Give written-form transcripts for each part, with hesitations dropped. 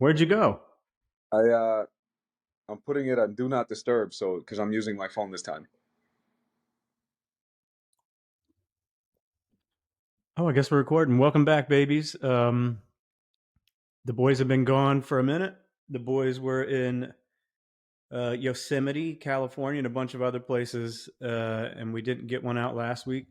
Where'd you go? I'm putting it on do not disturb, so because I'm using my phone this time. Oh, I guess we're recording. Welcome back, babies. The boys have been gone for a minute. The boys were in Yosemite, California, and a bunch of other places, and we didn't get one out last week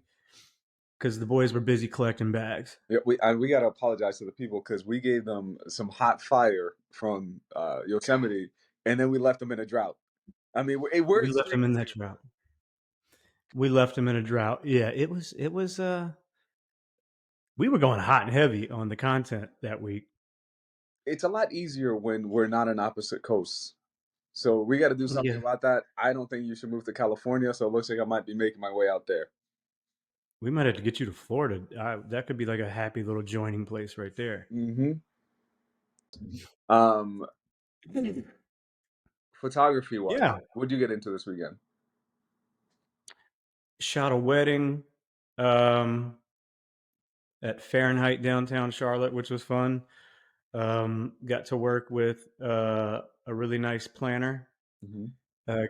because the boys were busy collecting bags. Yeah, we got to apologize to the people because we gave them some hot fire from Yosemite, and then we left them in a drought. I mean, we're We left them in experiencing that it. drought. We left them in a drought. Yeah, it was. We were going hot and heavy on the content that week. It's a lot easier when we're not on opposite coasts. So we got to do something Yeah, about that. I don't think you should move to California, so it looks like I might be making my way out there. we might have to get you to Florida. That could be like a happy little joining place right there. hmm Um, Photography wise, Yeah, what'd you get into this weekend? shot a wedding. Um, at Fahrenheit downtown Charlotte, which was fun. Got to work with a really nice planner. hmm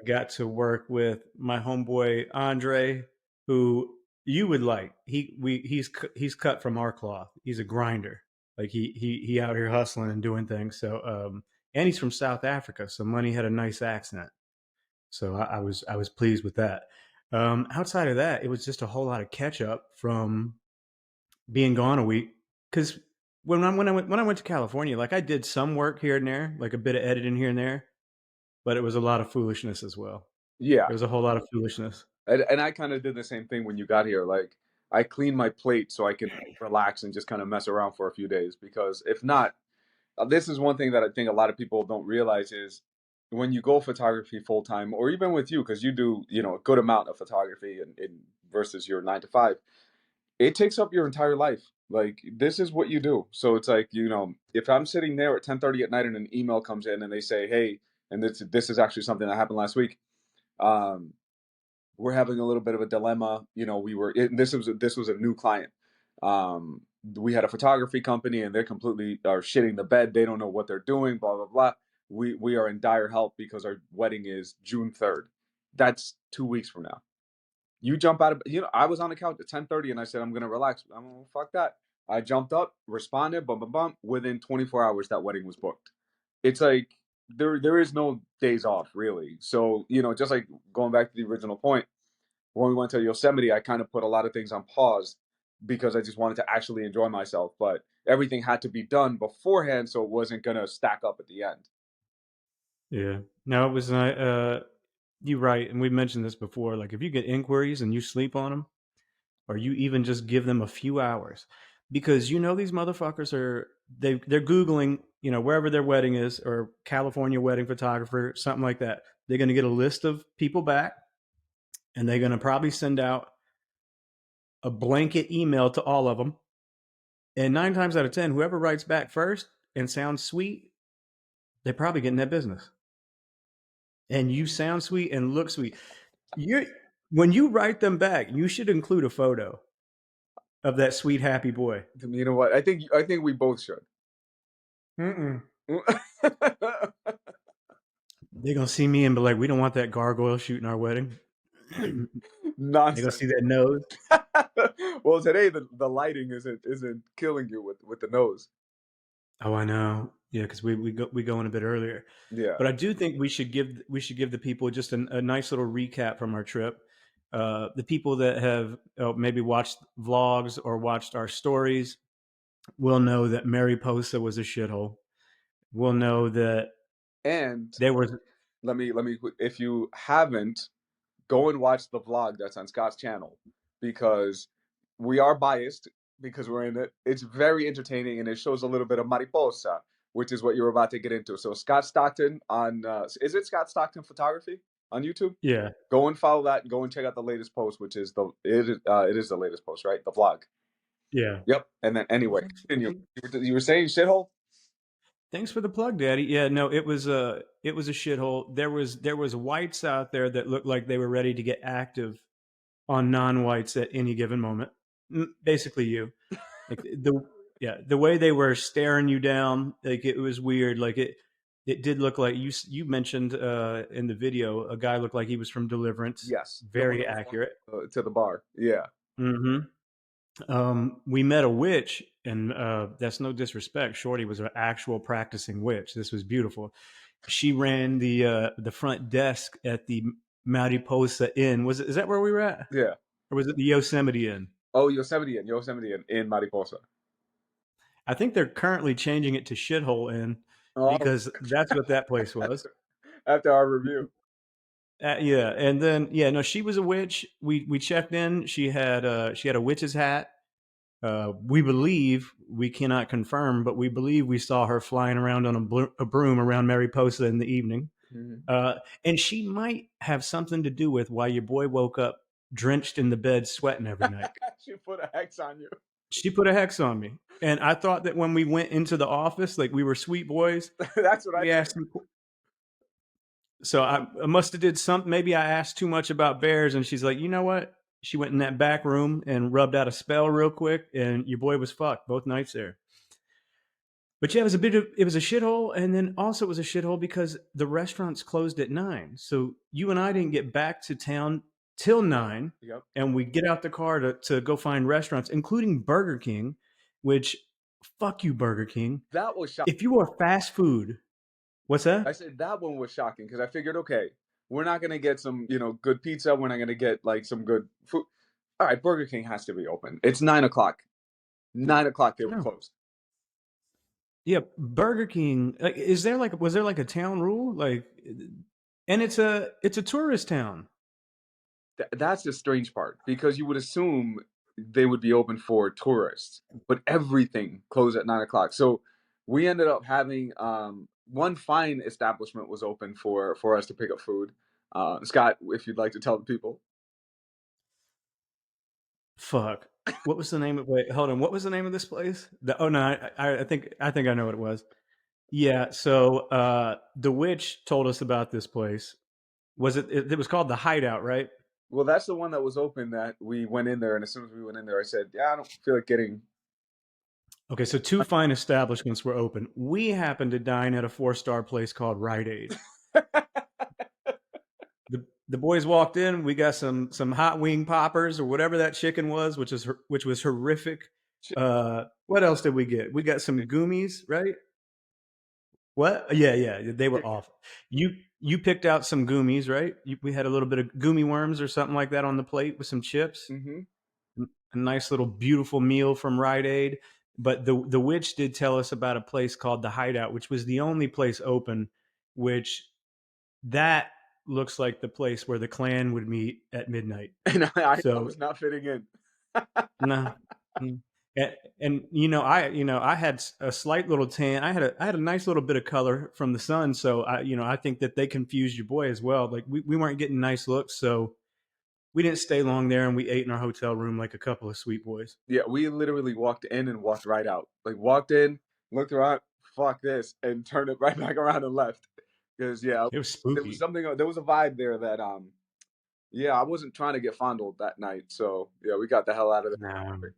Got to work with my homeboy Andre, who you would like. He's cut from our cloth. He's a grinder. Like he out here hustling and doing things. So and he's from South Africa, so Money had a nice accent. So I was pleased with that. Outside of that, it was just a whole lot of catch up from being gone a week because when I went to California, like I did some work here and there, like a bit of editing here and there, but it was a lot of foolishness as well. Yeah, There was a whole lot of foolishness. and I kind of did the same thing when you got here. Like I cleaned my plate so I can relax and just kind of mess around for a few days. Because if not, this is one thing that I think a lot of people don't realize is when you go photography full time, or even with you, because you do a good amount of photography and versus your 9 to 5, it takes up your entire life. Like this is what you do. So it's like if I'm sitting there at 10:30 at night and an email comes in and they say, hey, and this is actually something that happened last week. Um, we're having a little bit of a dilemma. This was a new client. We had a photography company and they're completely are shitting the bed. They don't know what they're doing. Blah blah blah. We are in dire help because our wedding is June 3rd. That's 2 weeks from now. You jump out of I was on the couch at 10:30 and I said I'm gonna relax. I'm gonna fuck that. I jumped up, responded, bum bum bum. Within 24 hours, that wedding was booked. It's like there is no days off really. So just like going back to the original point when we went to Yosemite, I kind of put a lot of things on pause because I just wanted to actually enjoy myself. But everything had to be done beforehand, so it wasn't gonna stack up at the end. Yeah. No, it was not. You right, and we mentioned this before. Like if you get inquiries and you sleep on them, or you even just give them a few hours, because these motherfuckers they're googling wherever their wedding is or California wedding photographer, something like that. They're going to get a list of people back, and they're going to probably send out a blanket email to all of them. And 9 times out of 10, whoever writes back first and sounds sweet, they're probably getting that business. And you sound sweet and look sweet. You When you write them back, you should include a photo of that sweet happy boy. You know what? I think we both should. Mm-mm. They're gonna see me and be like, "We don't want that gargoyle shooting our wedding." They're gonna see Nonsense. that nose. Well, today the lighting isn't killing you with the nose. Oh, I know. Yeah, because we go in a bit earlier, Yeah. but I do think we should give the people just a nice little recap from our trip. The people that have maybe watched vlogs or watched our stories will know that Mariposa was a shithole. Will know that And there was. let me if you haven't, go and watch the vlog that's on Scott's channel because we are biased because we're in it. It's very entertaining and it shows a little bit of Mariposa, which is what you're about to get into. So Scott Stockton on is it Scott Stockton Photography on YouTube? Yeah, Go and follow that. And go and check out the latest post, which is it is the latest post, right? The vlog. yeah. Yep. And then Well, anyway, thanks, continue. buddy. You were saying shithole. Thanks for the plug, Daddy. Yeah, no, it was a shithole. There was whites out there that looked like they were ready to get active on non-whites at any given moment. Basically, you like the yeah, the way they were staring you down, like it was weird. Like it did look like you mentioned in the video a guy looked like he was from Deliverance. Yes, the one Very that was going accurate. to the bar. Yeah. Hmm. We met a witch, and that's no disrespect. Shorty was an actual practicing witch. This was beautiful. She ran the front desk at the Mariposa Inn. Was it? Is that where we were at, Yeah. or was it the Yosemite Inn? Oh, Yosemite in Mariposa. I think they're currently changing it to Shithole Inn Oh, because that's what that place was. after our review. Yeah, and then yeah, no, she was a witch. We checked in. She had a witch's hat. We believe we cannot confirm, but we believe we saw her flying around on a broom around Mariposa in the evening. Mhm. Uh, and she might have something to do with why your boy woke up drenched in the bed, sweating every night. She put a hex on you. She put a hex on me, and I thought that when we went into the office, like we were sweet boys. That's what I We thought. asked him. So I must have did something. Maybe I asked too much about bears, and she's like, you know what? She went in that back room and rubbed out a spell real quick, and your boy was fucked both nights there. But yeah, it was a shithole, and then also it was a shithole because the restaurants closed at 9. So you and I didn't get back to town till 9, Yep. and we get out the car to go find restaurants, including Burger King, which fuck you, Burger King. That was shocking. If you are fast food, what's I that? said that one was shocking because I figured, okay, we're not gonna get some, good pizza. We're not gonna get like some good food. All right, Burger King has to be open. It's 9 o'clock. 9 o'clock they were No. closed. Yeah, Burger King. Like, is there like was there like a town rule? Like, and it's a tourist town. That's the strange part because you would assume they would be open for tourists, but everything closed at 9 o'clock. So we ended up having one fine establishment was open for us to pick up food. Scott, if you'd like to tell the people. Fuck. What was the name of? Wait, hold on. What was the name of this place? Oh no, I think I know what it was. Yeah. So the witch told us about this place. It was called the Hideout, right? Well, that's the one that was open that we went in there, and as soon as we went in there, I said, "Yeah, I don't feel like getting." Okay, so two fine establishments were open. We happened to dine at a 4-star place called Rite Aid. The boys walked in. We got some hot wing poppers or whatever that chicken was, which was horrific. What else did we get? We got some goomies, right? What? Yeah, yeah, they were awful. You picked out some goomies, right? We had a little bit of goomy worms or something like that on the plate with some chips. Hmm. A nice little beautiful meal from Rite Aid. But the witch did tell us about a place called the Hideout, which was the only place open, which that looks like the place where the Klan would meet at midnight. And I So was not fitting in. no. Mm. And I had a slight little tan. I had a nice little bit of color from the sun, so I think that they confused your boy as well. Like we weren't getting nice looks, so we didn't stay long there, and we ate in our hotel room like a couple of sweet boys. Yeah, we literally walked in and walked right out. Like walked in, looked around, fuck this, and turned it right back around and left. Because yeah, It was there was spooky. something. There was a vibe there that yeah, I wasn't trying to get fondled that night. So yeah, we got the hell out of Nah, there.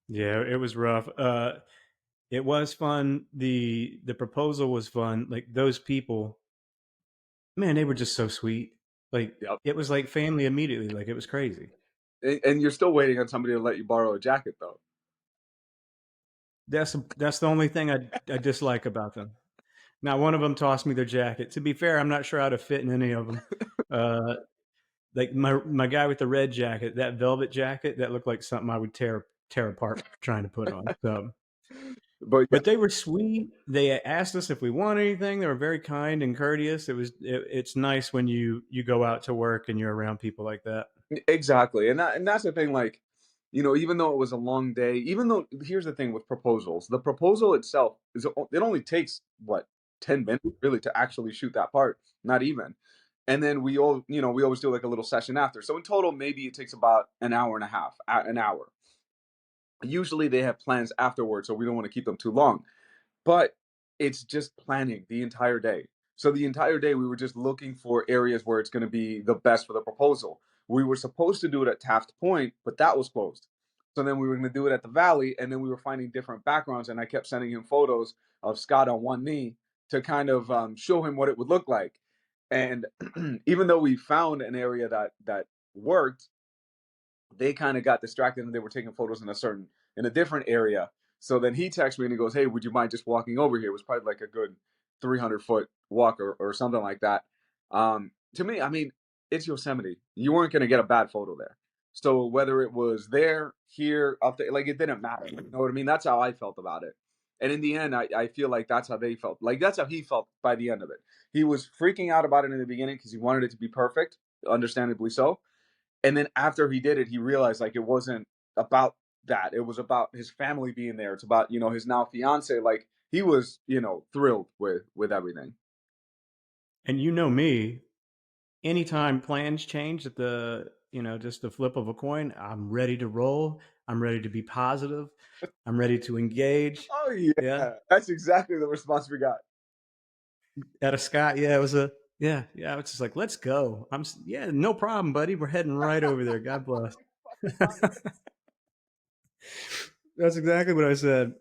yeah, it was rough. It was fun. The proposal was fun. Like those people, man, they were just so sweet. Like Yep. it was like family immediately. Like it was crazy. And you're still waiting on somebody to let you borrow a jacket though. That's the only thing I dislike about them. Now, one of them tossed me their jacket. To be fair, I'm not sure how to fit in any of them. Uh, like my guy with the red jacket, that velvet jacket, that looked like something I would tear apart trying to put on. So, But yeah, but they were sweet. They asked us if we want anything. They were very kind and courteous. It's nice when you go out to work and you're around people like that. exactly. And that's the thing. Like, even though it was a long day, even though here's the thing with proposals, the proposal itself it only takes what 10 minutes really to actually shoot that part, not even. And then we always do like a little session after. So in total, maybe it takes about an hour and a half, an hour. Usually they have plans afterwards, so we don't want to keep them too long. But it's just planning the entire day. So the entire day we were just looking for areas where it's going to be the best for the proposal. We were supposed to do it at Taft Point, but that was closed. So then we were going to do it at the valley, and then we were finding different backgrounds, and I kept sending him photos of Scott on one knee to kind of show him what it would look like. And even though we found an area that worked, they kind of got distracted and they were taking photos in a different area. So then he texts me and he goes, "Hey, would you mind just walking over here?" It was probably like a good 300-foot walk or something like that. To me, I mean, it's Yosemite. You weren't going to get a bad photo there. So whether it was there, here, up there, like it didn't matter. You know what I mean? That's how I felt about it. And in the end, I feel like that's how they felt. Like that's how he felt by the end of it. He was freaking out about it in the beginning because he wanted it to be perfect, understandably so. And then after he did it, he realized like it wasn't about that. It was about his family being there. It's about, his now fiance. Like he was, thrilled with everything. And you know me, anytime plans change at just the flip of a coin, I'm ready to roll. I'm ready to be positive. I'm ready to engage. Oh Yeah. yeah, that's exactly the response we got. At a Scott, yeah, it was a yeah, yeah. I was just like, let's go. Yeah, no problem, buddy. We're heading right over there. God bless. That's exactly what I said.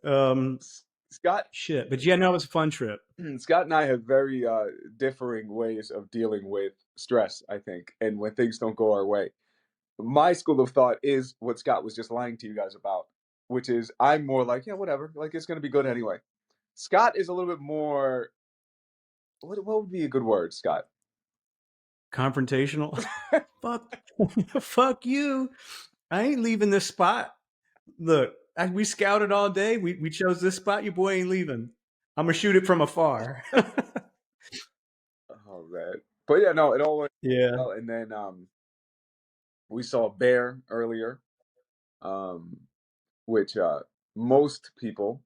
Scott Shit, but yeah, no, it was a fun trip. Scott and I have very differing ways of dealing with stress, I think, and when things don't go our way. My school of thought is what Scott was just lying to you guys about, which is I'm more like, yeah, whatever, like it's gonna be good anyway. Scott is a little bit more. What would be a good word, Scott? Confrontational. Fuck, fuck you. I ain't leaving this spot. Look, we scouted all day. We chose this spot. Your boy ain't leaving. I'm gonna shoot it from afar. Oh man, but yeah, no, it all went Yeah. well. And then we saw a bear earlier, um, which most people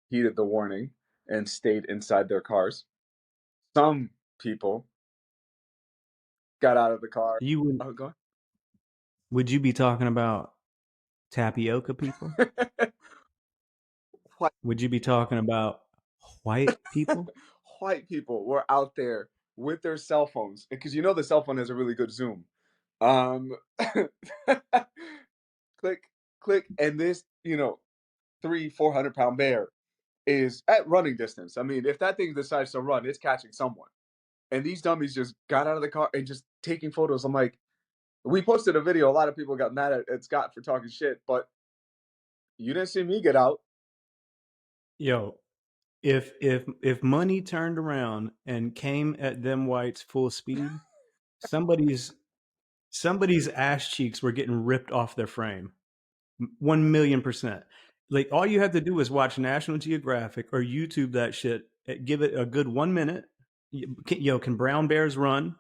heeded the warning and stayed inside their cars. Some people got out of the car. You Oh, go would you be talking about tapioca people? on. White, Would you be talking about white people? white people were out there with their cell phones because the cell phone has a really good zoom. Um, click, click, and this 300-400 pound bear is at running distance. I mean, if that thing decides to run, it's catching someone. And these dummies just got out of the car and just taking photos. I'm like, we posted a video. A lot of people got mad at Scott for talking shit, but you didn't see me get out. Yo, if money turned around and came at them whites full speed, somebody's somebody's ass cheeks were getting ripped off their frame. 1,000,000%. Like all you have to do is watch National Geographic or YouTube that shit. Give it a good 1 minute. Can brown bears run?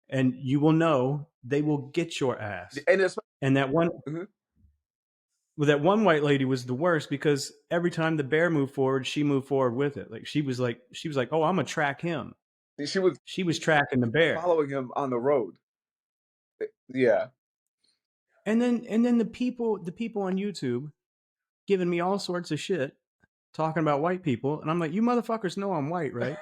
And you will know they will get your ass. And it's And mhm. that one white lady was the worst because every time the bear moved forward, she moved forward with it. Like she was like, "Oh, I'm gonna track him." She was She was tracking the bear. following him on the road. Yeah. And then the people on YouTube giving me all sorts of shit talking about white people, and I'm like, you motherfuckers know I'm white, right?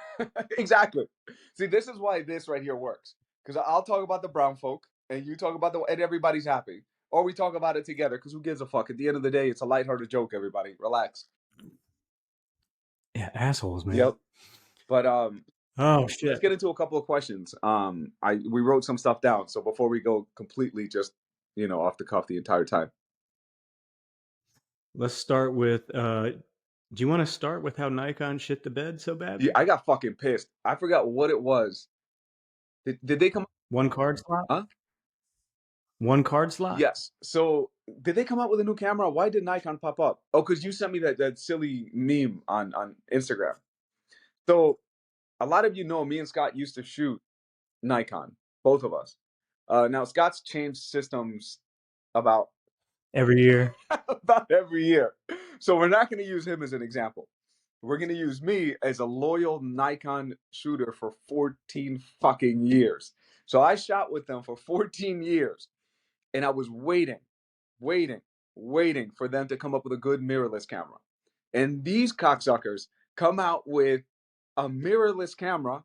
Exactly. See, this is why this right here works. Because I'll talk about the brown folk, and you talk about and everybody's happy. Or we talk about it together, because who gives a fuck? At the end of the day, it's a lighthearted joke, everybody. Relax. Yeah, assholes, man. Yep. But Oh let's shit. get into a couple of questions. We wrote some stuff down, so before we go completely just, off the cuff the entire time. Let's start with. Do you want to start with how Nikon shit the bed so Yeah, badly? I got fucking pissed. I forgot what it was. Did they come? One card slot. Huh? One card slot. Yes. So did they come out with a new camera? Why did Nikon pop up? Oh, because you sent me that silly meme on Instagram. So a lot of you know me and Scott used to shoot Nikon, both of us. Now Scott's changed systems about Every year. about every year. So we're not going to use him as an example. We're going to use me as a loyal Nikon shooter for 14 fucking years. So I shot with them for 14 years and I was waiting, waiting for them to come up with a good mirrorless camera. And these cocksuckers come out with a mirrorless camera.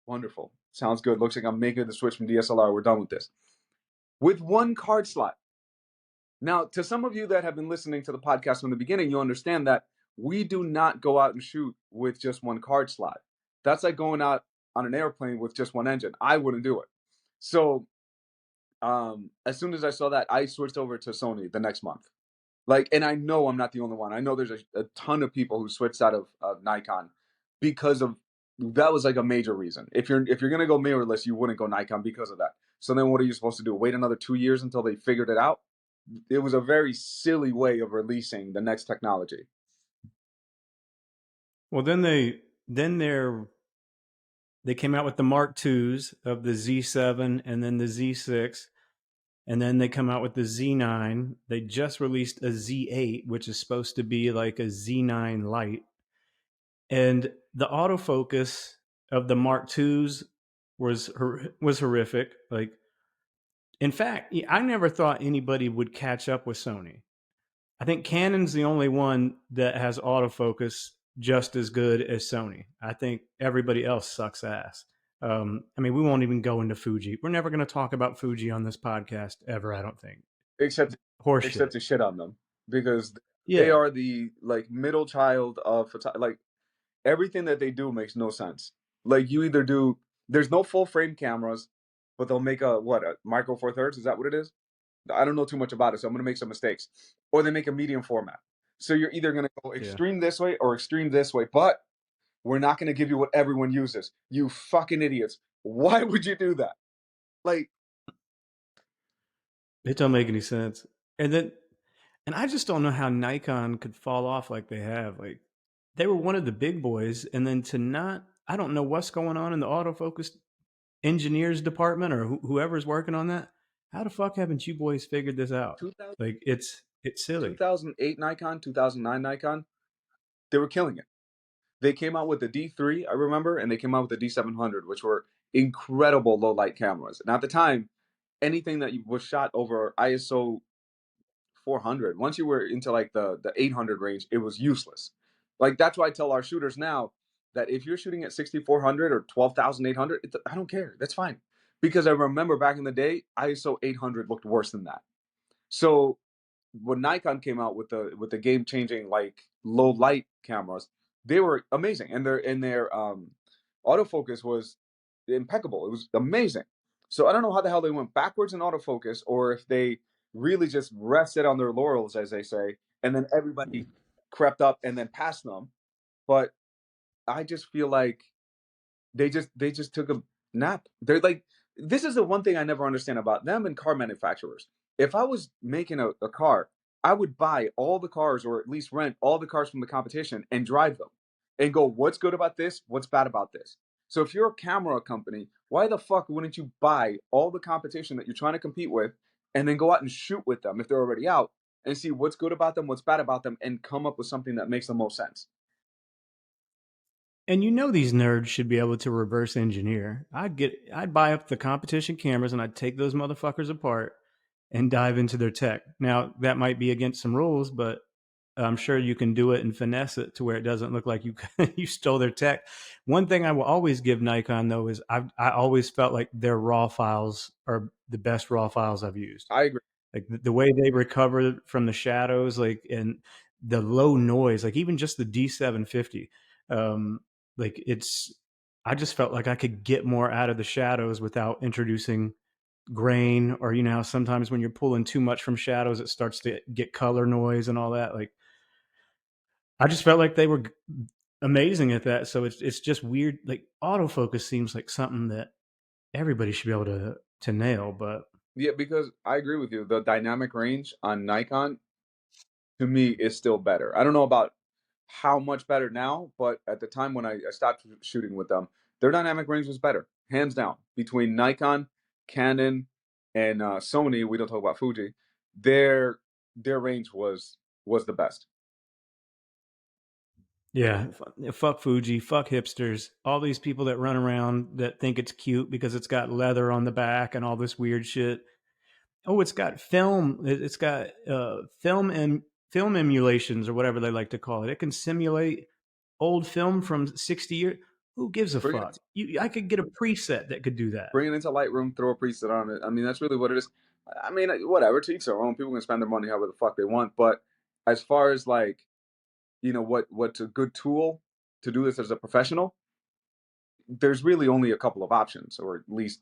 Wonderful. Sounds good. Looks like I'm making the switch from DSLR. We're done with this. With one card slot. Now, to some of you that have been listening to the podcast from the beginning, you understand that we do not go out and shoot with just one card slot. That's like going out on an airplane with just one engine. I wouldn't do it. So, as soon as I saw that, I switched over to Sony the next month. Like, and I know I'm not the only one. I know there's a ton of people who switched out of Nikon because of that. Was like a major reason. If you're gonna go mirrorless, you wouldn't go Nikon because of that. So then, what are you supposed to do? Wait another 2 years until they figured it out? It was a very silly way of releasing the next technology. Well, they came out with the Mark twos of the Z7 and then the Z6, and then they come out with the Z9. They just released a Z8, which is supposed to be like a Z9 Lite, and the autofocus of the Mark twos was horrific. Like, in fact, I never thought anybody would catch up with Sony. I think Canon's the only one that has autofocus just as good as Sony. I think everybody else sucks ass. I mean, we won't even go into Fuji. We're never going to talk about Fuji on this podcast ever, I don't think. except Horseshit. except to shit on them because they Yeah. are the like middle child of like everything that they do makes no sense. Like you either do there's no full frame cameras, but they'll make a micro four thirds. Is that what it is? I don't know too much about it, so I'm gonna make some mistakes. Or they make a medium format. So you're either gonna go Yeah. extreme this way or extreme this way, but we're not gonna give you what everyone uses. You fucking idiots. Why would you do that? Like It don't make any sense. And then, and I just don't know how Nikon could fall off like they have. Like, they were one of the big boys, and then to not, I don't know what's going on in the autofocus engineers department or whoever's working on that. How the fuck haven't you boys figured this out? 2000, Like, it's silly. 2008 Nikon, 2009 Nikon, they were killing it. They came out with the D3, I remember, and they came out with the D700, which were incredible low light cameras. And at the time, anything that was shot over ISO 400, once you were into like the 800 range, it was useless. Like that's why I tell our shooters now that if you're shooting at 6400 or 12,800, I don't care. That's fine. Because I remember back in the day, ISO 800 looked worse than that. So when Nikon came out with the game changing like low light cameras, they were amazing, and their autofocus was impeccable. It was amazing. So I don't know how the hell they went backwards in autofocus, or if they really just rested on their laurels, as they say, and then everybody crept up and then passed them. But I just feel like they just took a nap. They're like this is the one thing I never understand about them and car manufacturers. If I was making a car, I would buy all the cars or at least rent all the cars from the competition and drive them and go, what's good about this? What's bad about this? So if you're a camera company, why the fuck wouldn't you buy all the competition that you're trying to compete with and then go out and shoot with them if they're already out and see what's good about them, what's bad about them, and come up with something that makes the most sense? And you know these nerds should be able to reverse engineer. I'd buy up the competition cameras and I'd take those motherfuckers apart and dive into their tech. Now that might be against some rules, but I'm sure you can do it and finesse it to where it doesn't look like you you stole their tech. One thing I will always give Nikon though is I always felt like their raw files are the best raw files I've used. I agree. Like the way they recover from the shadows, like and the low noise, like even just the D750, um, like it's. I just felt like I could get more out of the shadows without introducing grain, or you know how sometimes when you're pulling too much from shadows, it starts to get color noise and all that. Like I just felt like they were amazing at that. So it's just weird. Like autofocus seems like something that everybody should be able to nail, but Yeah, because I agree with you. The dynamic range on Nikon to me is still better. I don't know about how much better now, but at the time when I stopped shooting with them, their dynamic range was better, hands down. Between Nikon, Canon, and Sony, we don't talk about Fuji. Their their range was the best. yeah, fuck Fuji, fuck hipsters, all these people that run around that think it's cute because it's got leather on the back and all this weird shit. Oh, it's got film. It's got film emulations or whatever they like to call it. It can simulate old film from 60 years. Who gives a Bring fuck? I could get a preset that could do that. it into Lightroom, throw a preset on it. I mean, that's really what it is. I mean, whatever, to each their own. People can spend their money however the fuck they want. But as far as like, what's a good tool to do this as a professional, there's really only a couple of options, or at least,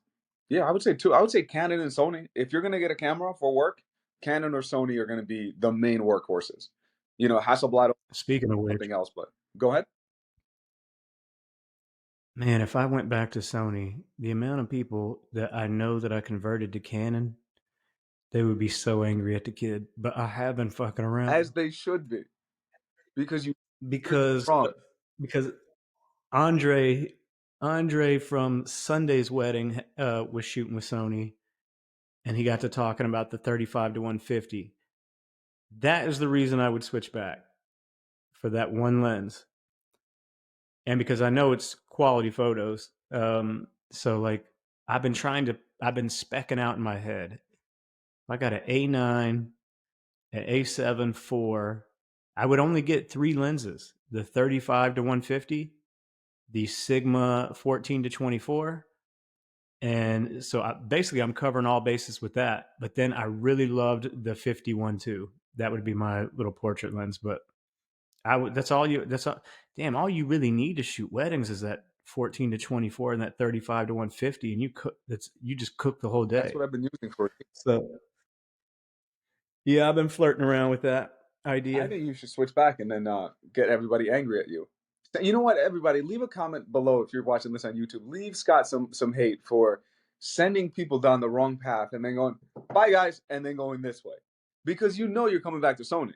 yeah, I would say two. I would say Canon and Sony. If you're gonna get a camera for work, Canon or Sony are gonna be the main workhorses. Hasselblad, Speaking of which, something else, but go ahead. man, if I went back to Sony, the amount of people that I know that I converted to Canon, they would be so angry at the kid. But I have been fucking around As they should be, because you're because wrong. because Andre Andre from Sunday's wedding was shooting with Sony, and he got to talking about the 35 to 150. That is the reason I would switch back for that one lens, and because I know it's quality photos. So like I've been specking out in my head. I got an A9, an A7 4. I would only get three lenses: the 35 to 150, the Sigma 14 to 24, and so basically I'm covering all bases with that. But then I really loved the 51 too. That would be my little portrait lens. But I would. That's all you. That's all. Damn. All you really need to shoot weddings is that 14 to 24 and that 35 to 150, and you cook. That's you just cook the whole That's day. what I've been using for. So yeah, I've been flirting around with that I idea. think you should switch back and then get everybody angry at you. You know what, everybody, leave a comment below if you're watching this on YouTube. Leave Scott some hate for sending people down the wrong path and then going, bye guys, and then going this way. Because you're coming back to Sony.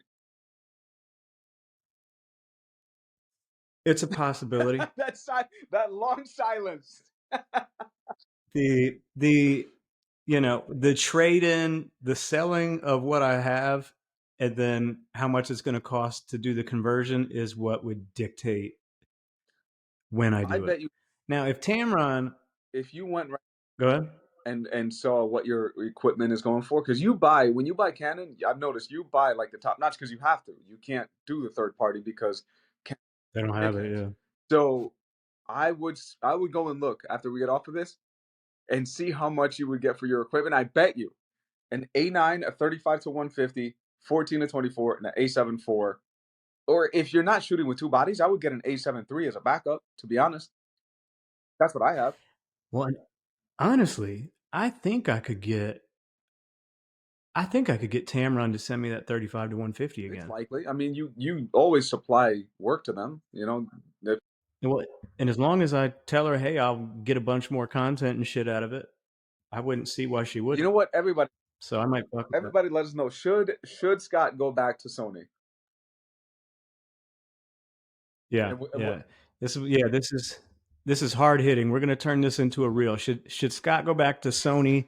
It's a possibility. That long silence. The the trade in, the selling of what I have, and then how much it's going to cost to do the conversion is what would dictate when I I do it. bet you Now, if Tamron, if you went go ahead. and saw what your equipment is going for, because when you buy Canon, I've noticed you buy like the top notch because you have to. You can't do the third party because Canon They don't have it. dickheads. Yeah. So I would go and look after we get off of this and see how much you would get for your equipment. I bet you an A9, a 35 to 150, 14 to 24, and an A7 4. Or if you're not shooting with two bodies, I would get an A7 III as a backup. To be honest, that's what I have. Well, honestly, I think I could get Tamron to send me that 35 to 150 It's again. likely. I mean, you always supply work to them. If, Well, and as long as I tell her, hey, I'll get a bunch more content and shit out of it, I wouldn't see why she you know wouldn't. what? Everybody, So I might fuck with that. everybody, let us know. Should Scott go back to Sony? Yeah, And what? yeah. This is hard hitting. We're gonna turn this into a reel. Should Scott go back to Sony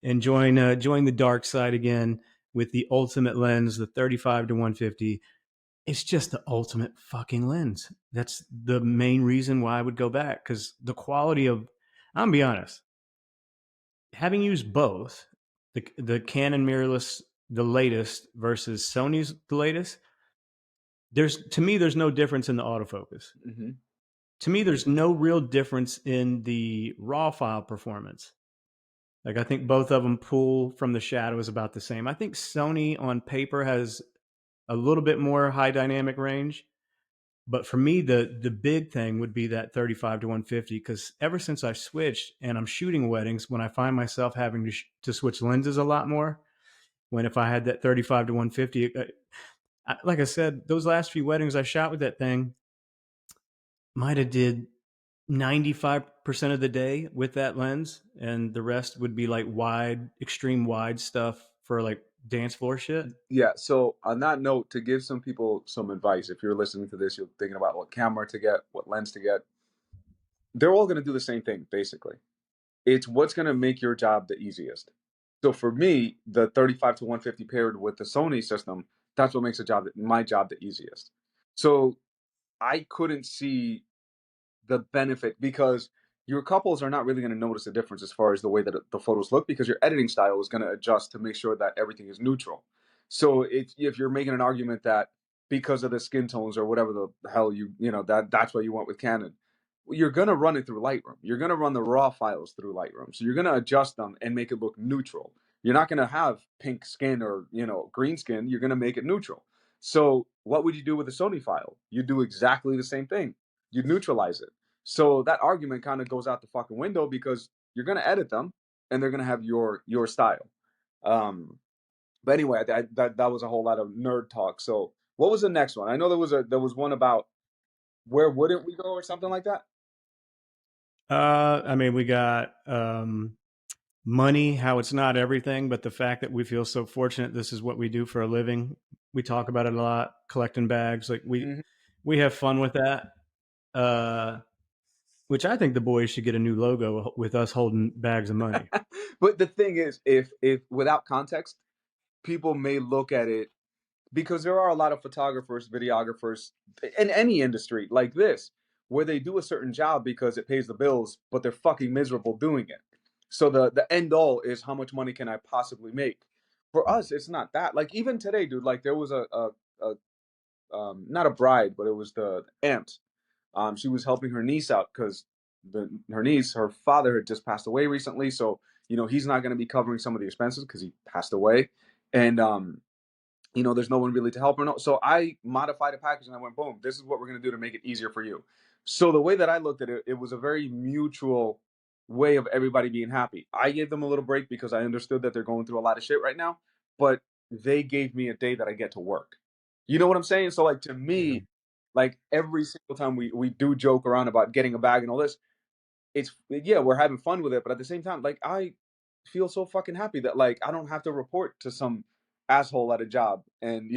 and join the dark side again with the ultimate lens, the 35 to 150? It's just the ultimate fucking lens. That's the main reason why I would go back, because the quality of, I'm gonna be honest, having used both the Canon mirrorless, the latest versus Sony's the latest, there's no difference in the autofocus. Mhm. To me, there's no real difference in the raw file performance. Like I think both of them pull from the shadows about the same. I think Sony on paper has a little bit more high dynamic range, but for me, the big thing would be that 35 to 150. Because ever since I switched and I'm shooting weddings, when I find myself having to switch lenses a lot more, when if I had that 35 to 150, like I said, those last few weddings I shot with that thing might have did 95% of the day with that lens, and the rest would be like wide, extreme wide stuff for like dance floor shit. Yeah. So on that note, to give some people some advice, if you're listening to this, you're thinking about what camera to get, what lens to get. They're all going to do the same thing, basically. It's what's going to make your job the easiest. So for me, the 35 to 150 paired with the Sony system, that's what makes my job the easiest. So I couldn't see the benefit because your couples are not really going to notice the difference as far as the way that the photos look, because your editing style is going to adjust to make sure that everything is neutral. So if you're making an argument that because of the skin tones or whatever the hell that's what you want with Canon, you're going to run it through Lightroom. You're going to run the raw files through Lightroom. So you're going to adjust them and make it look neutral. You're not going to have pink skin or, green skin. You're going to make it neutral. So what would you do with a Sony file? You do exactly the same thing. You neutralize it. So that argument kind of goes out the fucking window because you're going to edit them and they're going to have your style. Um, but anyway, that was a whole lot of nerd talk. So what was the next one? I know there was one about where wouldn't we go or something like that. I mean, we got money, how it's not everything, but the fact that we feel so fortunate. This is what we do for a living. We talk about it a lot, collecting bags. Like Mhm. we have fun with that. Uh, which I think the boys should get a new logo with us holding bags of money. But the thing is, if without context, people may look at it because there are a lot of photographers, videographers in any industry like this where they do a certain job because it pays the bills, but they're fucking miserable doing it. So the end all is how much money can I possibly make? For us, it's not that. Like even today, dude, like there was a not a bride, but it was the aunt. She was helping her niece out because her father had just passed away recently, so he's not going to be covering some of the expenses because he passed away, and there's no one really to help her. No, so I modified a package and I went, boom, this is what we're going to do to make it easier for you. So the way that I looked at it, it was a very mutual way of everybody being happy. I gave them a little break because I understood that they're going through a lot of shit right now, but they gave me a day that I get to work. You know what I'm saying? So like to Yeah. me, like every single time we do joke around about getting a bag and all this, it's yeah, we're having fun with it, but at the same time, like I feel so fucking happy that like I don't have to report to some asshole at a job and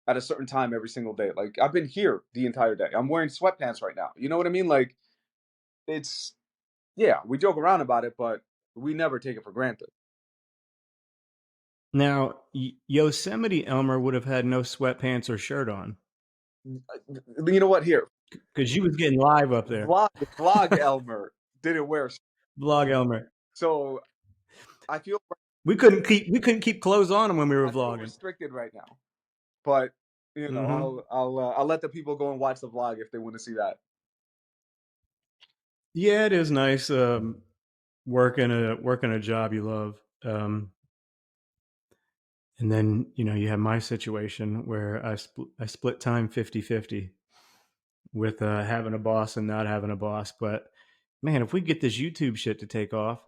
at a certain time every single day. Like I've been here the entire day. I'm wearing sweatpants right now. You know what I mean? Like it's yeah, we joke around about it, but we never take it for granted. Now, Yosemite Elmer would have had no sweatpants or shirt on You know what? Here, because she was getting live up there. vlog Elmer didn't wear, Vlog Elmer. so I feel We couldn't keep clothes on him when we were I feel vlogging. restricted right now. But Hmm. I'll let the people go and watch the vlog if they want to see that. Yeah, it is nice working a job you love. And then you have my situation where I split time 50-50 with having a boss and not having a boss. But man, if we get this YouTube shit to take off,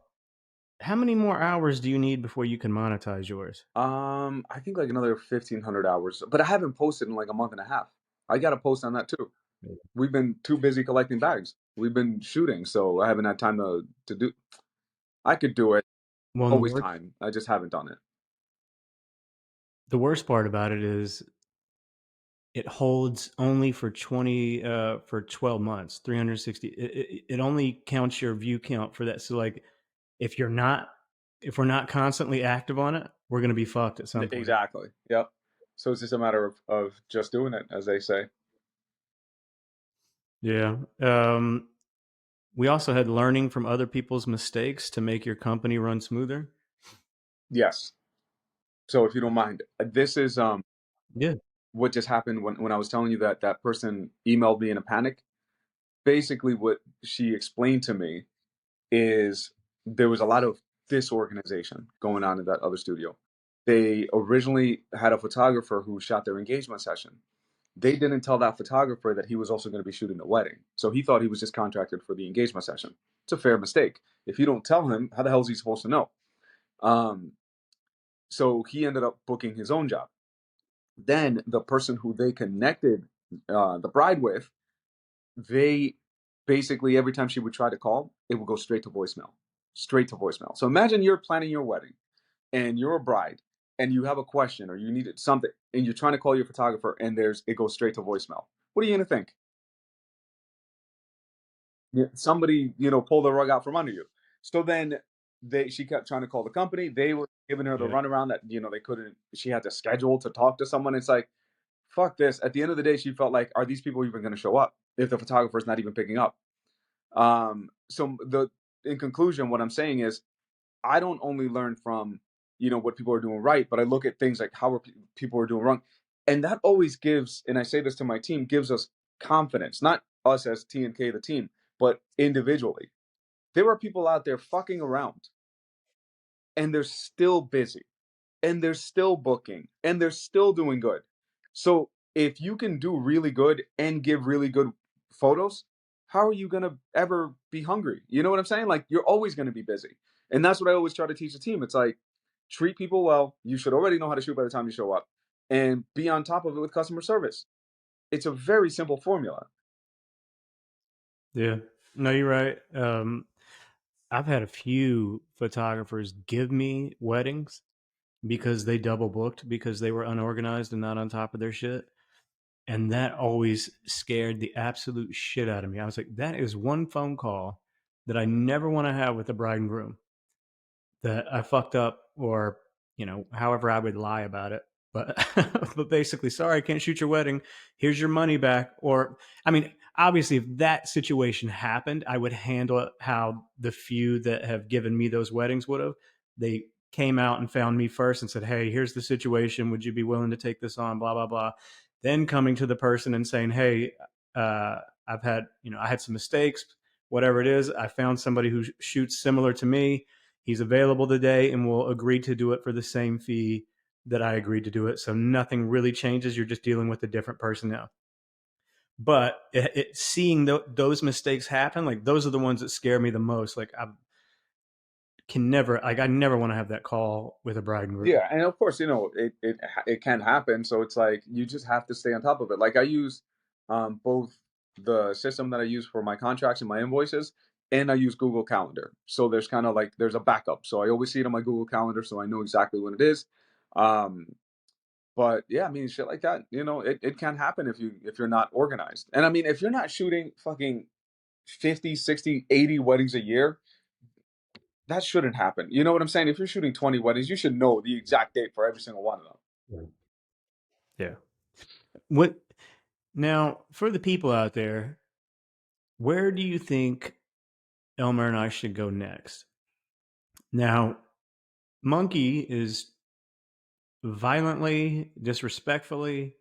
how many more hours do you need before you can monetize yours? I think like another 1,500 hours, but I haven't posted in like a month and a half. I got to post on that too. We've been too busy collecting bags. We've been shooting, so I haven't had time to do. I could do it. Well, and Always time. I just haven't done it. the worst part about it is it holds only for 12 months, 360. It only counts your view count for that. So like if you're not if we're not constantly active on it, we're going to be fucked at some point. Exactly. Yep. So it's just a matter of just doing it, as they say. Yeah. We also had learning from other people's mistakes to make your company run smoother. Yes. So if you don't mind, this is Yeah. what just happened when I was telling you that that person emailed me in a panic. Basically, what she explained to me is there was a lot of disorganization going on in that other studio. They originally had a photographer who shot their engagement session. They didn't tell that photographer that he was also going to be shooting the wedding. So he thought he was just contracted for the engagement session. It's a fair mistake. If you don't tell him, how the hell is he supposed to know? Um, so he ended up booking his own job. Then the person who they connected the bride with, they basically every time she would try to call, it would go straight to voicemail, straight to voicemail. So imagine you're planning your wedding and you're a bride and you have a question or you needed something and you're trying to call your photographer and it goes straight to voicemail. What are you gonna think? Yeah, somebody pull the rug out from under you. So then she kept trying to call the company. They were giving her the Yeah. runaround that they couldn't. She had to schedule to talk to someone. It's like fuck this. At the end of the day, she felt like, are these people even going to show up if the photographer's not even picking up? So in conclusion, what I'm saying is, I don't only learn from what people are doing right, but I look at things like how people are doing wrong, and that always gives. And I say this to my team, gives us confidence, not us as T and K the team, but individually. There are people out there fucking around and they're still busy and they're still booking and they're still doing good. So if you can do really good and give really good photos, how are you going to ever be hungry? You know what I'm saying? Like, you're always going to be busy. And that's what I always try to teach the team. It's like, treat people well. You should already know how to shoot by the time you show up, and be on top of it with customer service. It's a very simple formula. Yeah. No, you're right. I've had a few photographers give me weddings because they double booked because they were unorganized and not on top of their shit. And that always scared the absolute shit out of me. I was like, that is one phone call that I never want to have with the bride and groom, that I fucked up, or however I would lie about it. But but basically, sorry, I can't shoot your wedding. Here's your money back. Or I mean, obviously, if that situation happened, I would handle it how the few that have given me those weddings would have. They came out and found me first and said, "Hey, here's the situation. Would you be willing to take this on?" Blah blah blah. Then coming to the person and saying, "Hey, I've had I had some mistakes. Whatever it is, I found somebody who shoots similar to me. He's available today and will agree to do it for the same fee that I agreed to do it. So nothing really changes. You're just dealing with a different person now." But seeing those mistakes happen, like those are the ones that scare me the most. Like I never want to have that call with a bride and groom. Yeah, and of course, it can happen. So it's like you just have to stay on top of it. Like, I use both the system that I use for my contracts and my invoices, and I use Google Calendar. So there's kind of like there's a backup. So I always see it on my Google Calendar, so I know exactly when it is. Um, but yeah, I mean, shit like that, it can happen if you're not organized. And I mean, if you're not shooting fucking 50, 60, 80 weddings a year, that shouldn't happen. You know what I'm saying? If you're shooting 20 weddings, you should know the exact date for every single one of them. Yeah. What now for the people out there? Where do you think Elmer and I should go next? Now, Monkey is violently, disrespectfully,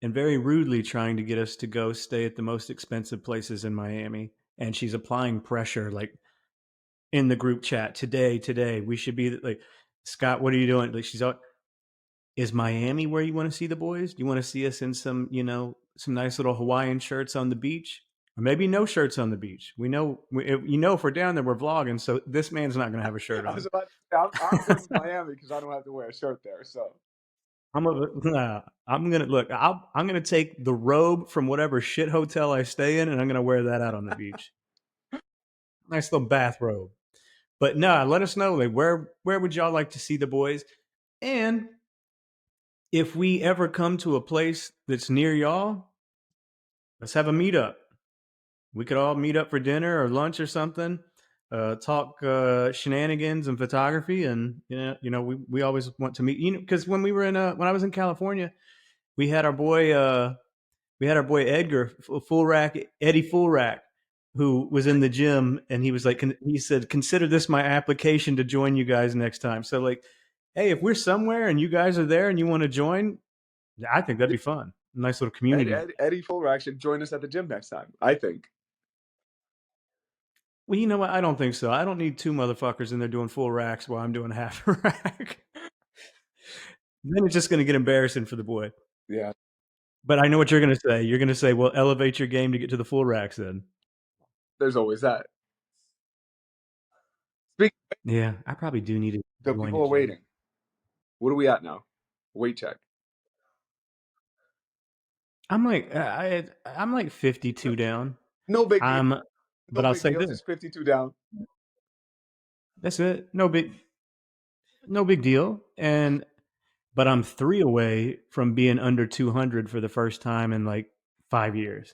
and very rudely trying to get us to go stay at the most expensive places in Miami. And she's applying pressure, like in the group chat today. We should be like, Scott, what are you doing? Like, she's all, is Miami where you want to see the boys? Do you want to see us in some, some nice little Hawaiian shirts on the beach? Or maybe no shirts on the beach. If we're down there, we're vlogging. So this man's not going to have a shirt I was on. about to say, I'm good with Miami because I don't have to wear a shirt there. So I'm gonna look. I'm gonna take the robe from whatever shit hotel I stay in, and I'm gonna wear that out on the beach. Nice little bathrobe. But no, let us know. Like, where would y'all like to see the boys? And if we ever come to a place that's near y'all, let's have a meetup. We could all meet up for dinner or lunch or something. Talk shenanigans and photography, and we always want to meet. Because when we were when I was in California, we had our boy Edgar Full Rack, Eddie Full Rack, who was in the gym, and he was like, he said, "Consider this my application to join you guys next time." So like, hey, if we're somewhere and you guys are there and you want to join, I think that'd be fun. Nice little community. Eddie Fulrack should join us at the gym next time, I think. Well, you know what? I don't think so. I don't need two motherfuckers in there doing full racks while I'm doing half a rack. Then it's just going to get embarrassing for the boy. Yeah, But I know what you're going to say. You're going to say, well, elevate your game to get to the full racks then. there's always that. Speak. Yeah, I probably do need to The join people a are gym. waiting. What are we at now? Weight check. I'm like 52 down. No big deal. I'm, No but I'll big say deal. this. Just 52 down. That's it. No big deal. But I'm 3 away from being under 200 for the first time in like 5 years.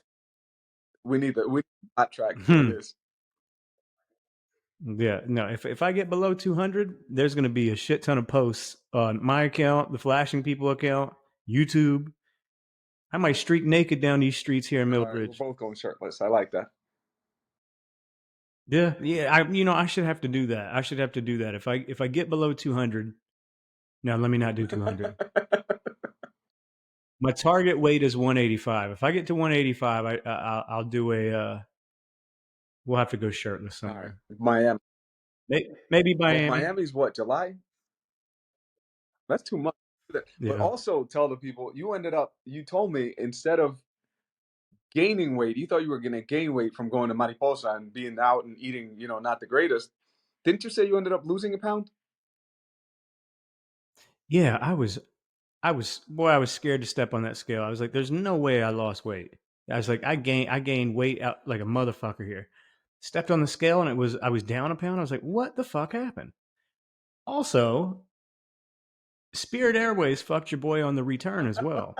We need that track for this. Yeah, no. If I get below 200, there's going to be a shit ton of posts on my account, the Flashing People account, YouTube. I might streak naked down these streets here in All right, we're Millbridge. both going shirtless. I like that. Yeah, yeah. I should have to do that. I should have to do that. If I get below 200, now let me not do 200. My target weight is 185. If I get to 185, I'll do a. We'll have to go shirtless All right, somewhere. Miami. Maybe Well, Miami. Miami's what, July? That's too much. But Yeah. also tell the people you told me instead of gaining weight, you thought you were going to gain weight from going to Mariposa and being out and eating, not the greatest. Didn't you say you ended up losing a pound? Yeah, boy, I was scared to step on that scale. I was like, there's no way I lost weight. I was like, I gained weight out like a motherfucker here. Stepped on the scale and I was down a pound. I was like, what the fuck happened? Also, Spirit Airways fucked your boy on the return as well.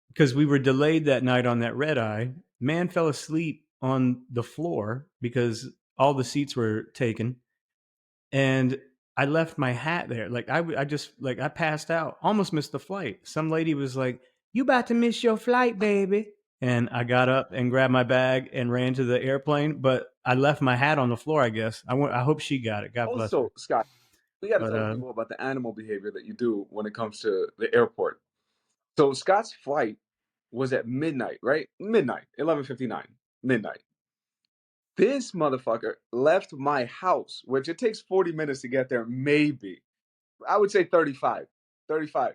Because we were delayed that night on that red eye. Man fell asleep on the floor because all the seats were taken, and I left my hat there. Like I just like I passed out, almost missed the flight. Some lady was like, "You about to miss your flight, baby?" And I got up and grabbed my bag and ran to the airplane, but I left my hat on the floor. I guess I hope she got it. God bless her. Also, Scott, we got to But tell the people about the animal behavior that you do when it comes to the airport. So Scott's flight was at midnight, right? Midnight, 11:59, midnight. This motherfucker left my house, which it takes 40 minutes to get there, maybe. I would say 35. 35.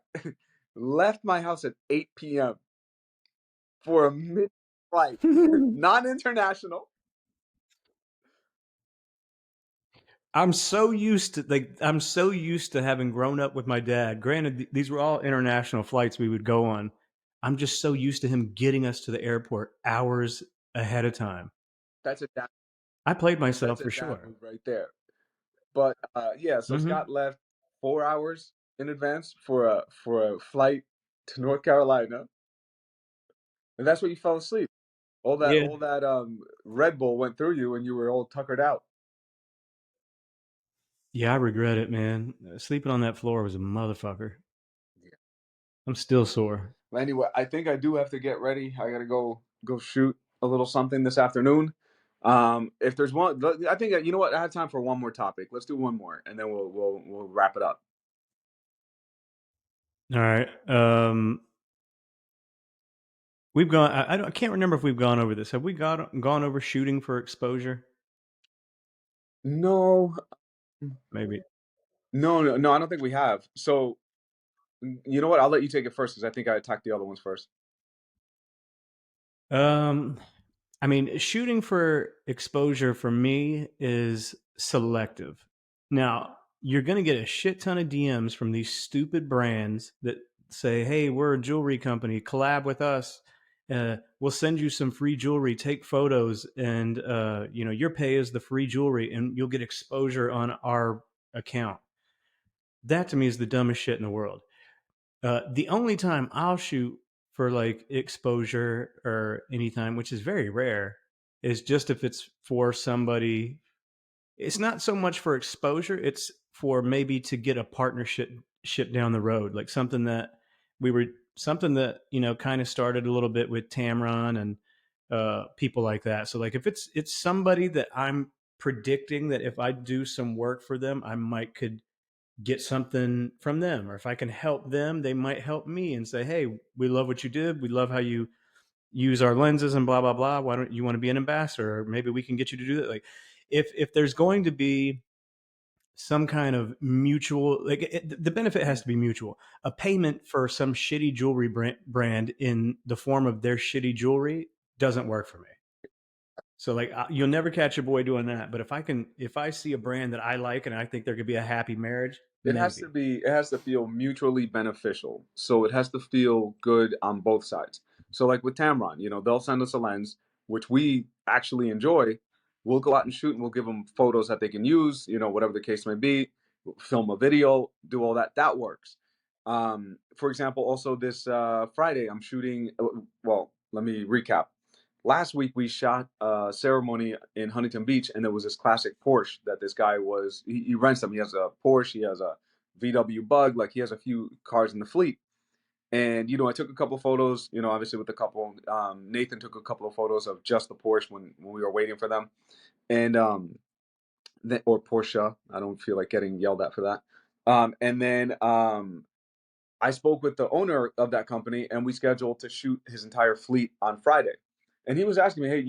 Left my house at 8 p.m. for a mid flight, non international. I'm so used to having grown up with my dad. Granted, these were all international flights we would go on. I'm just so used to him getting us to the airport hours ahead of time. That's a dad, I played that's myself a for dad sure. move right there. But yeah, so Hmm. Scott left 4 hours in advance for a flight to North Carolina, and that's where you fell asleep. Yeah, All that Red Bull went through you, and you were all tuckered out. yeah, I regret it, man. Sleeping on that floor was a motherfucker. Yeah. I'm still sore. But anyway, I think I do have to get ready. I gotta go shoot a little something this afternoon. If there's one, I think you know what. I have time for one more topic. Let's do one more, and then we'll wrap it up. All right. We've gone. I can't remember if we've gone over this. Have we gone over shooting for exposure? No, Maybe. no. I don't think we have. So you know what? I'll let you take it first because I think I attacked the other ones first. Um, I mean, shooting for exposure for me is selective. Now, you're going to get a shit ton of DMs from these stupid brands that say, "Hey, we're a jewelry company. Collab with us. We'll send you some free jewelry. Take photos, and your pay is the free jewelry, and you'll get exposure on our account." That to me is the dumbest shit in the world. The only time I'll shoot for like exposure or anytime, which is very rare, is just if it's for somebody. It's not so much for exposure; it's for maybe to get a partnership ship down the road, like we were something that kind of started a little bit with Tamron and people like that. So like if it's somebody that I'm predicting that if I do some work for them, I might could get something from them, or if I can help them, they might help me and say, "Hey, we love what you did. We love how you use our lenses and blah blah blah. Why don't you want to be an ambassador? Or maybe we can get you to do that." Like, if there's going to be some kind of mutual, like the benefit has to be mutual. A payment for some shitty jewelry brand in the form of their shitty jewelry doesn't work for me. So like you'll never catch a boy doing that. But if I see a brand that I like and I think there could be a happy marriage, maybe. It has to feel mutually beneficial. So it has to feel good on both sides. So like with Tamron, they'll send us a lens, which we actually enjoy. We'll go out and shoot and we'll give them photos that they can use, whatever the case may be, film a video, do all that. That works. For example, also this Friday, I'm shooting. Well, let me recap. Last week we shot a ceremony in Huntington Beach, and there was this classic Porsche that this guy he rents them. He has a Porsche, he has a VW Bug, like he has a few cars in the fleet. And I took a couple of photos, obviously with the couple. Nathan took a couple of photos of just the Porsche when we were waiting for them, and or Porsche. I don't feel like getting yelled at for that. And then I spoke with the owner of that company, and we scheduled to shoot his entire fleet on Friday. And he was asking me, "Hey,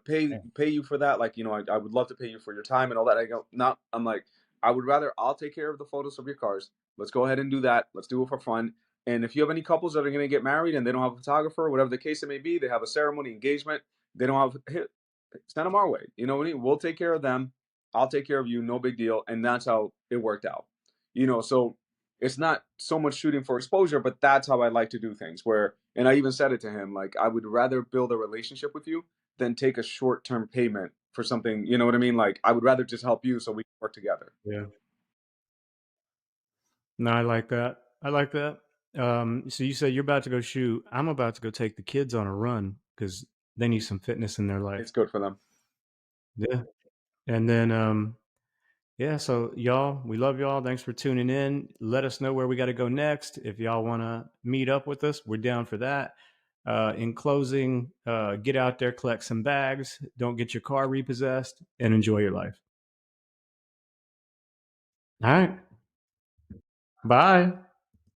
pay you for that. Like, I would love to pay you for your time and all that. I go, no, I'm like, I would rather I'll take care of the photos of your cars. Let's go ahead and do that. Let's do it for fun. And if you have any couples that are going to get married and they don't have a photographer, whatever the case it may be, they have a ceremony, engagement, they don't have, send them our way. You know what I mean? We'll take care of them. I'll take care of you. No big deal. And that's how it worked out. So it's not so much shooting for exposure, but that's how I like to do things. And I even said it to him, like, I would rather build a relationship with you than take a short term payment for something. You know what I mean? Like, I would rather just help you so we can work together. Yeah. No, I like that. I like that. So you said you're about to go shoot. I'm about to go take the kids on a run because they need some fitness in their life. It's good for them. Yeah. And then, yeah, so y'all, we love y'all. Thanks for tuning in. Let us know where we got to go next. If y'all want to meet up with us, we're down for that. In closing, get out there, collect some bags, don't get your car repossessed, and enjoy your life. All right. Bye.